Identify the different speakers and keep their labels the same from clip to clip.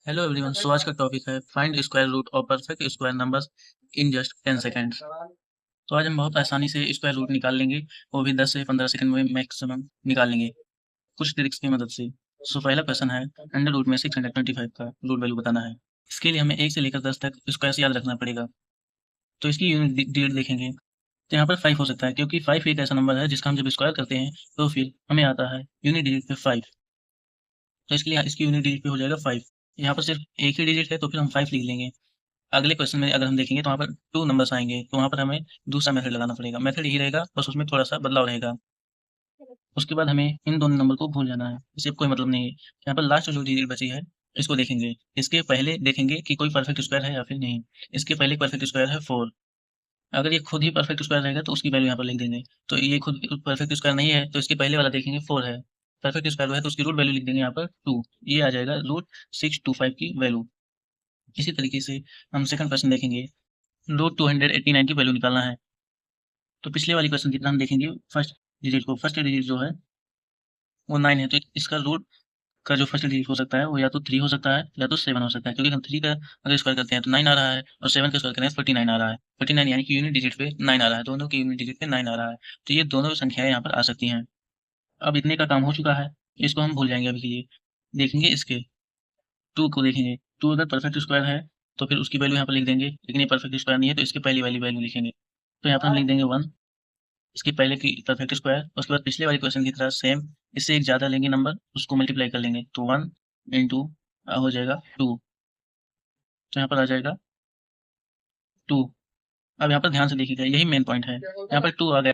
Speaker 1: Hello everyone. सो आज का topic है find square root of perfect square numbers in just 10 seconds. तो आज हम बहुत आसानी से स्क्वायर रूट निकाल लेंगे, वो भी 10 से 15 सेकंड में मैक्सिमम निकाल लेंगे कुछ ट्रिक्स की मदद से। सो पहला क्वेश्चन है, अंडर रूट में 625 का रूट वैल्यू बताना है। इसके लिए हमें 1 से लेकर 10 तक स्क्वायर याद रखना पड़ेगा। तो इसकी यूनिट डिजिट देखेंगे तो यहाँ पर 5 हो सकता है, क्योंकि 5 एक ऐसा नंबर है जिसका हम जब स्क्वायर करते हैं तो फिर हमें आता है यूनिट डिजिट पे 5। तो इसके लिए इसकी यूनिट डिजिट पे हो जाएगा 5। यहाँ पर सिर्फ एक ही डिजिट है तो फिर हम 5 लिख लेंगे। अगले क्वेश्चन में अगर हम देखेंगे तो वहाँ पर 2 नंबर्स आएँगे, तो वहाँ पर हमें दूसरा मेथड लगाना पड़ेगा। मेथड यही रहेगा, बस उसमें थोड़ा-सा बदलाव रहेगा। उसके बाद हमें इन दोनों नंबर को भूल जाना है, इससे कोई मतलब नहीं है। यहाँ पर लास्ट जो डिजिट बची है, इसको देखेंगे। इसके पहले देखेंगे कि कोई परफेक्ट स्क्वायर है या फिर नहीं। इसके पहले परफेक्ट स्क्वायर है 4। अगर ये खुद ही परफेक्ट स्क्वायर रहेगा तो उसकी वैल्यू यहाँ पर लिख देंगे। तो ये खुद परफेक्ट स्क्वायर नहीं है, तो इसके पहले वाला देखेंगे 4 है। परफेक्ट स्क्वायर है तो उसकी रूट वैल्यू लिख देंगे यहाँ पर 2। ये आ जाएगा रूट 625 की वैल्यू। इसी तरीके से हम सेकंड क्वेश्चन देखेंगे। रूट 289 की वैल्यू निकालना है। तो पिछले वाली क्वेश्चन की तरह हम देखेंगे फर्स्ट डिजिट को। फर्स्ट डिजिट जो है वो 9 है, तो इसका रूट का जो फर्स्ट डिजिट हो सकता है वो या तो 3 हो सकता है या तो 7 हो सकता है, क्योंकि हम 3 का अगर स्क्वायर करते हैं तो 9 आ रहा है और 7 का स्क्वायर करें तो 49 आ रहा है। 49 यानी कि यूनिट डिजिट पे 9 आ रहा है, दोनों की यूनिट डिजिट पे 9 आ रहा है। तो ये दोनों संख्याएं यहाँ पर आ सकती हैं। अब इतने का काम हो चुका है, इसको हम भूल जाएंगे अभी के लिए। देखेंगे इसके 2 को देखेंगे। 2 अगर परफेक्ट स्क्वायर है तो फिर उसकी वैल्यू यहाँ पर लिख देंगे, लेकिन ये परफेक्ट स्क्वायर नहीं है तो इसके पहली वाली वैल्यू लिखेंगे। तो यहाँ पर हम लिख देंगे 1, इसके पहले की परफेक्ट स्क्वायर। उसके बाद पिछले वाले क्वेश्चन की तरह सेम, इससे एक ज़्यादा लेंगे नंबर, उसको मल्टीप्लाई कर लेंगे। तो 1 इंटू हो जाएगा 2। तो यहाँ पर आ जाएगा 2। अब यहाँ पर ध्यान से देखिएगा, यही मेन पॉइंट है। यहाँ पर 2 आ गया।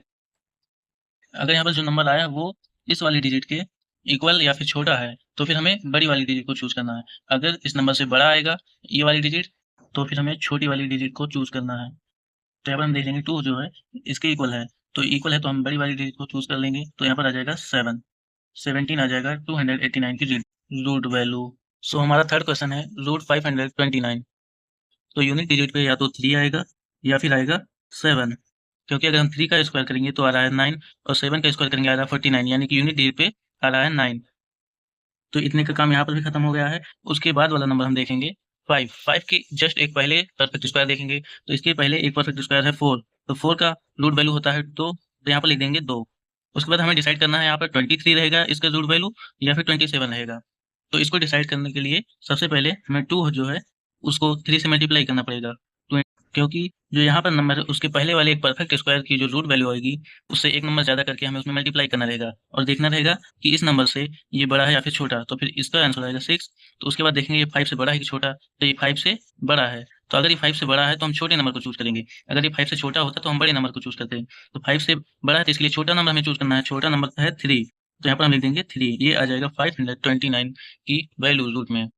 Speaker 1: अगर यहाँ पर जो नंबर आया वो इस वाली डिजिट के इक्वल या फिर छोटा है तो फिर हमें बड़ी वाली डिजिट को चूज करना है। अगर इस नंबर से बड़ा आएगा ये वाली डिजिट तो फिर हमें छोटी वाली डिजिट को चूज करना है। तो यहाँ पर हम देख लेंगे 2 जो है इसके इक्वल है, तो इक्वल है तो हम बड़ी वाली डिजिट को चूज कर लेंगे। तो यहाँ पर आ जाएगा 7। 17 आ जाएगा 289 की रूट वैल्यू। सो हमारा थर्ड क्वेश्चन है रूट 529। तो यूनिट डिजिट पे या तो 3 आएगा या फिर आएगा 7, क्योंकि अगर हम 3 का स्क्वायर करेंगे तो आ रहा है 9 और 7 का स्क्वायर करेंगे आ रहा है 49, यानी कि यूनिट डिजिट पे आ रहा है 9। तो इतने का काम यहाँ पर भी खत्म हो गया है। उसके बाद वाला नंबर हम देखेंगे 5। 5 के जस्ट एक पहले परफेक्ट स्क्वायर देखेंगे, तो इसके पहले एक परफेक्ट स्क्वायर है 4। तो 4 का रूट वैल्यू होता है 2, तो यहाँ पर लिख देंगे 2। उसके बाद हमें डिसाइड करना है यहाँ पर 23 रहेगा इसका रूट वैल्यू या फिर 27 रहेगा। तो इसको डिसाइड करने के लिए सबसे पहले हमें 2 जो है उसको 3 से मल्टीप्लाई करना पड़ेगा। क्योंकि जो यहाँ पर नंबर है उसके पहले वाले एक परफेक्ट स्क्वायर की जो रूट वैल्यू आएगी उससे एक नंबर ज़्यादा करके हमें उसमें मल्टीप्लाई करना रहेगा और देखना रहेगा कि इस नंबर से ये बड़ा है या फिर छोटा। तो फिर इसका आंसर आएगा 6। तो उसके बाद देखेंगे ये 5 से बड़ा है कि छोटा, तो ये 5 से बड़ा है। तो अगर ये 5 से बड़ा है तो हम छोटे नंबर को चूज करेंगे, अगर ये 5 से छोटा होता तो हम बड़े नंबर को चूज करते हैं। तो 5 से बड़ा है तो इसके लिए छोटा नंबर हमें चूज करना है, छोटा नंबर है 3। तो यहाँ पर हम लिख देंगे 3। ये आ जाएगा 529 की वैल्यू रूट में।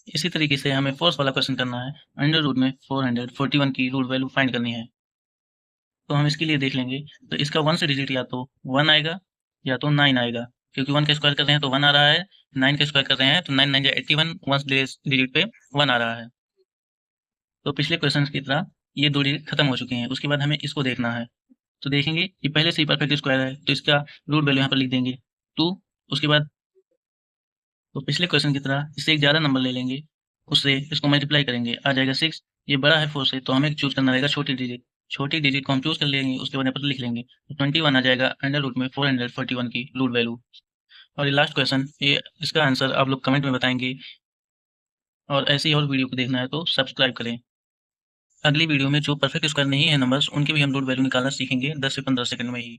Speaker 1: इसी तरीके से हमें फोर्थ वाला क्वेश्चन करना है। अंडर रूट में 441 की रूट वैल्यू फाइंड करनी है। तो हम इसके लिए देख लेंगे, तो इसका 1 से डिजिट या तो 1 आएगा या तो 9 आएगा, क्योंकि 1 का स्क्वायर कर रहे हैं तो 1 आ रहा है, 9 का स्क्वायर कर रहे हैं तो 9 9 81, 1 डिजिट पे 1 आ रहा है। तो पिछले क्वेश्चन की तरह ये 2 डिजिट खत्म हो चुके हैं। उसके बाद हमें इसको देखना है। तो देखेंगे ये पहले से ही परफेक्ट स्क्वायर है तो इसका रूट वैल्यू यहाँ पर लिख देंगे 2। उसके बाद तो पिछले क्वेश्चन की तरह इससे एक ज़्यादा नंबर ले लेंगे, उससे इसको मल्टीप्लाई करेंगे, आ जाएगा 6। ये बड़ा है 4 से तो हमें चूज़ करना रहेगा छोटी डिजिट। छोटी डिजिट को हम चूज़ कर लेंगे, उसके बाद यहाँ पर लिख लेंगे। तो 21 आ जाएगा अंडर रूट में 441 की रूट वैल्यू। और ये लास्ट क्वेश्चन, ये इसका आंसर आप लोग कमेंट में बताएंगे। और ऐसे ही और वीडियो को देखना है तो सब्सक्राइब करें। अगली वीडियो में जो परफेक्ट स्क्वायर नहीं है नंबर्स, उनके भी हम रूट वैल्यू निकालना सीखेंगे 10 से 15 सेकंड में ही।